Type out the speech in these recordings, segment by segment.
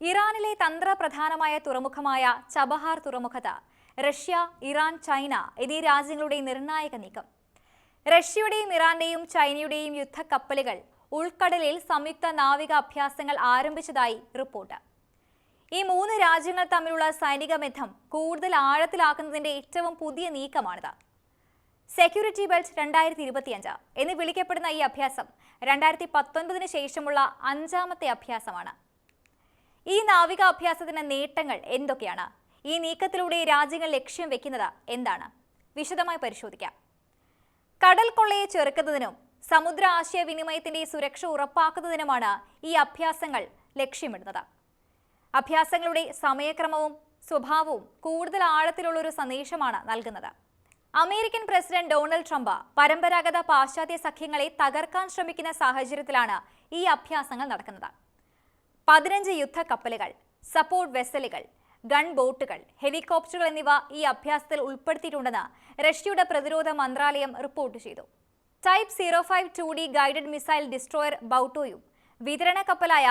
ഇറാനിലെ തന്ത്രപ്രധാനമായ തുറമുഖമായ ചബഹാർ തുറമുഖത്ത് റഷ്യ, ഇറാൻ, ചൈന എന്നീ രാജ്യങ്ങളുടെ നിർണായക നീക്കം. റഷ്യയുടെയും ഇറാന്റെയും ചൈനയുടെയും യുദ്ധക്കപ്പലുകൾ ഉൾക്കടലിൽ സംയുക്ത നാവിക അഭ്യാസങ്ങൾ ആരംഭിച്ചതായി റിപ്പോർട്ട്. ഈ മൂന്ന് രാജ്യങ്ങൾ തമ്മിലുള്ള സൈനിക ബന്ധം കൂടുതൽ ആഴത്തിലാക്കുന്നതിന്റെ ഏറ്റവും പുതിയ നീക്കമാണിത്. സെക്യൂരിറ്റി ബെൽറ്റ് 2025 എന്ന് വിളിക്കപ്പെടുന്ന ഈ അഭ്യാസം 2019 ശേഷമുള്ള അഞ്ചാമത്തെ അഭ്യാസമാണ്. ഈ നാവിക അഭ്യാസത്തിന്റെ നേട്ടങ്ങൾ എന്തൊക്കെയാണ്? ഈ നീക്കത്തിലൂടെ രാജ്യങ്ങൾ ലക്ഷ്യം വെക്കുന്നത് എന്താണ്? വിശദമായി പരിശോധിക്കാം. കടൽ കൊള്ളയെ ചെറുക്കുന്നതിനും സമുദ്ര ആശയവിനിമയത്തിന്റെ സുരക്ഷ ഉറപ്പാക്കുന്നതിനുമാണ് ഈ അഭ്യാസങ്ങൾ ലക്ഷ്യമിടുന്നത്. അഭ്യാസങ്ങളുടെ സമയക്രമവും സ്വഭാവവും കൂടുതൽ ആഴത്തിലുള്ള ഒരു സന്ദേശമാണ് നൽകുന്നത്. അമേരിക്കൻ പ്രസിഡന്റ് ഡൊണാൾഡ് ട്രംപ് പരമ്പരാഗത പാശ്ചാത്യ സഖ്യങ്ങളെ തകർക്കാൻ ശ്രമിക്കുന്ന സാഹചര്യത്തിലാണ് ഈ അഭ്യാസങ്ങൾ നടക്കുന്നത്. 15 യുദ്ധക്കപ്പലുകൾ, സപ്പോർട്ട് വെസലുകൾ, ഗൺ ബോട്ടുകൾ, ഹെലികോപ്റ്ററുകൾ എന്നിവ ഈ അഭ്യാസത്തിൽ ഉൾപ്പെടുത്തിയിട്ടുണ്ടെന്ന് റഷ്യയുടെ പ്രതിരോധ മന്ത്രാലയം റിപ്പോർട്ട് ചെയ്തു. Type 05 2D guided missile destroyer ബൗട്ടോയും വിതരണ കപ്പലായ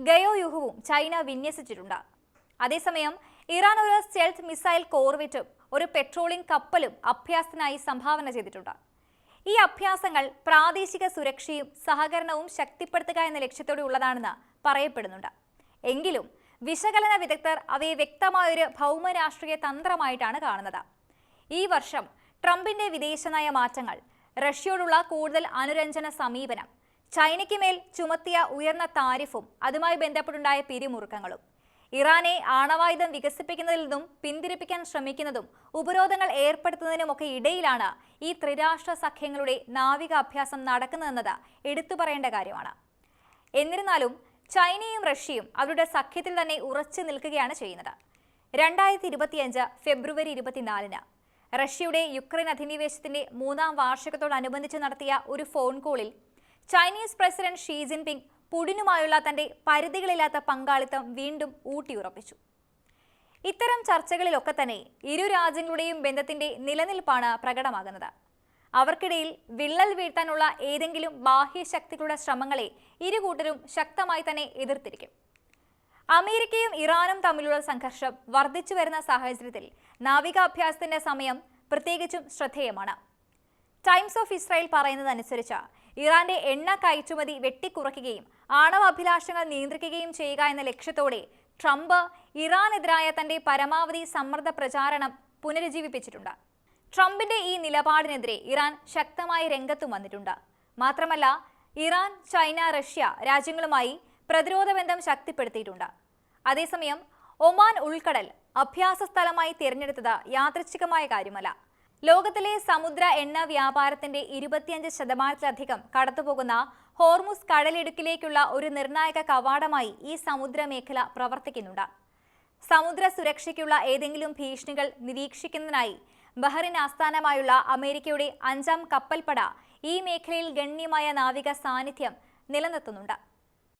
ഗയോയുഹുവും ചൈന വിന്യസിച്ചിട്ടുണ്ട്. അതേസമയം ഇറാൻ ഒരു സ്റ്റെൽത്ത് മിസൈൽ കോർവെറ്റും ഒരു പെട്രോളിംഗ് കപ്പലും അഭ്യാസത്തിനായി സംഭാവന ചെയ്തിട്ടുണ്ട്. ഈ അഭ്യാസങ്ങൾ പ്രാദേശിക സുരക്ഷയും സഹകരണവും ശക്തിപ്പെടുത്തുക എന്ന ലക്ഷ്യത്തോടെ ഉള്ളതാണെന്ന് പറയപ്പെടുന്നുണ്ട്. എങ്കിലും വിശകലന വിദഗ്ധർ അവയെ വ്യക്തമായൊരു ഭൗമരാഷ്ട്രീയ തന്ത്രമായിട്ടാണ് കാണുന്നത്. ഈ വർഷം ട്രംപിന്റെ വിദേശനയ മാറ്റങ്ങൾ, റഷ്യയോടുള്ള കൂടുതൽ അനുരഞ്ജന സമീപനം, ചൈനയ്ക്ക് മേൽ ചുമത്തിയ ഉയർന്ന താരിഫും അതുമായി ബന്ധപ്പെട്ടുണ്ടായ പിരിമുറുക്കങ്ങളും, ഇറാനെ ആണവായുധം വികസിപ്പിക്കുന്നതിൽ നിന്നും പിന്തിരിപ്പിക്കാൻ ശ്രമിക്കുന്നതും ഉപരോധങ്ങൾ ഏർപ്പെടുത്തുന്നതിനുമൊക്കെ ഇടയിലാണ് ഈ ത്രിരാഷ്ട്ര സഖ്യങ്ങളുടെ നാവിക അഭ്യാസം നടക്കുന്നതെന്നത് എടുത്തു പറയേണ്ട കാര്യമാണ്. എന്നിരുന്നാലും ചൈനയും റഷ്യയും അവരുടെ സഖ്യത്തിൽ തന്നെ ഉറച്ചു നിൽക്കുകയാണ് ചെയ്യുന്നത്. 2025 ഫെബ്രുവരി 24 റഷ്യയുടെ യുക്രൈൻ അധിനിവേശത്തിന്റെ 3ാം വാർഷികത്തോടനുബന്ധിച്ച് നടത്തിയ ഒരു ഫോൺ കോളിൽ ചൈനീസ് പ്രസിഡന്റ് ഷീ ജിൻപിങ് പുടിനുമായുള്ള തന്റെ പരിധികളില്ലാത്ത പങ്കാളിത്തം വീണ്ടും ഊട്ടിയുറപ്പിച്ചു. ഇത്തരം ചർച്ചകളിലൊക്കെ തന്നെ ഇരു രാജ്യങ്ങളുടെയും ബന്ധത്തിന്റെ നിലനിൽപ്പാണ് പ്രകടമാകുന്നത്. അവർക്കിടയിൽ വിള്ളൽ വീഴ്ത്താനുള്ള ഏതെങ്കിലും ബാഹ്യശക്തികളുടെ ശ്രമങ്ങളെ ഇരുകൂട്ടരും ശക്തമായി തന്നെ എതിർത്തിരിക്കും. അമേരിക്കയും ഇറാനും തമ്മിലുള്ള സംഘർഷം വർദ്ധിച്ചു വരുന്ന സാഹചര്യത്തിൽ നാവികാഭ്യാസത്തിന്റെ സമയം പ്രത്യേകിച്ചും ശ്രദ്ധേയമാണ്. ടൈംസ് ഓഫ് ഇസ്രായേൽ പറയുന്നതനുസരിച്ച് ഇറാന്റെ എണ്ണ കയറ്റുമതി വെട്ടിക്കുറയ്ക്കുകയും ആണവ അഭിലാഷങ്ങൾ നിയന്ത്രിക്കുകയും ചെയ്യുക എന്ന ലക്ഷ്യത്തോടെ ട്രംപ് ഇറാനെതിരായ തന്റെ പരമാവധി സമ്മർദ്ദ പ്രചാരണം പുനരുജ്ജീവിപ്പിച്ചിട്ടുണ്ട്. ട്രംപിന്റെ ഈ നിലപാടിനെതിരെ ഇറാൻ ശക്തമായി രംഗത്തും വന്നിട്ടുണ്ട്. മാത്രമല്ല, ഇറാൻ, ചൈന, റഷ്യ രാജ്യങ്ങളുമായി പ്രതിരോധ ബന്ധം ശക്തിപ്പെടുത്തിയിട്ടുണ്ട്. അതേസമയം ഒമാൻ ഉൾക്കടൽ അഭ്യാസ സ്ഥലമായി തിരഞ്ഞെടുത്തത് യാദൃച്ഛികമായ കാര്യമല്ല. ലോകത്തിലെ സമുദ്ര എണ്ണ വ്യാപാരത്തിന്റെ 25% കടത്തുപോകുന്ന ഹോർമുസ് കടലിടുക്കിലേക്കുള്ള ഒരു നിർണായക കവാടമായി ഈ സമുദ്രമേഖല പ്രവർത്തിക്കുന്നുണ്ട്. സമുദ്ര സുരക്ഷയ്ക്കുള്ള ഏതെങ്കിലും ഭീഷണികൾ നിരീക്ഷിക്കുന്നതിനായി ബഹ്റിൻ ആസ്ഥാനമായുള്ള അമേരിക്കയുടെ 5ാം കപ്പൽപ്പട ഈ മേഖലയിൽ ഗണ്യമായ നാവിക സാന്നിധ്യം നിലനിർത്തുന്നുണ്ട്.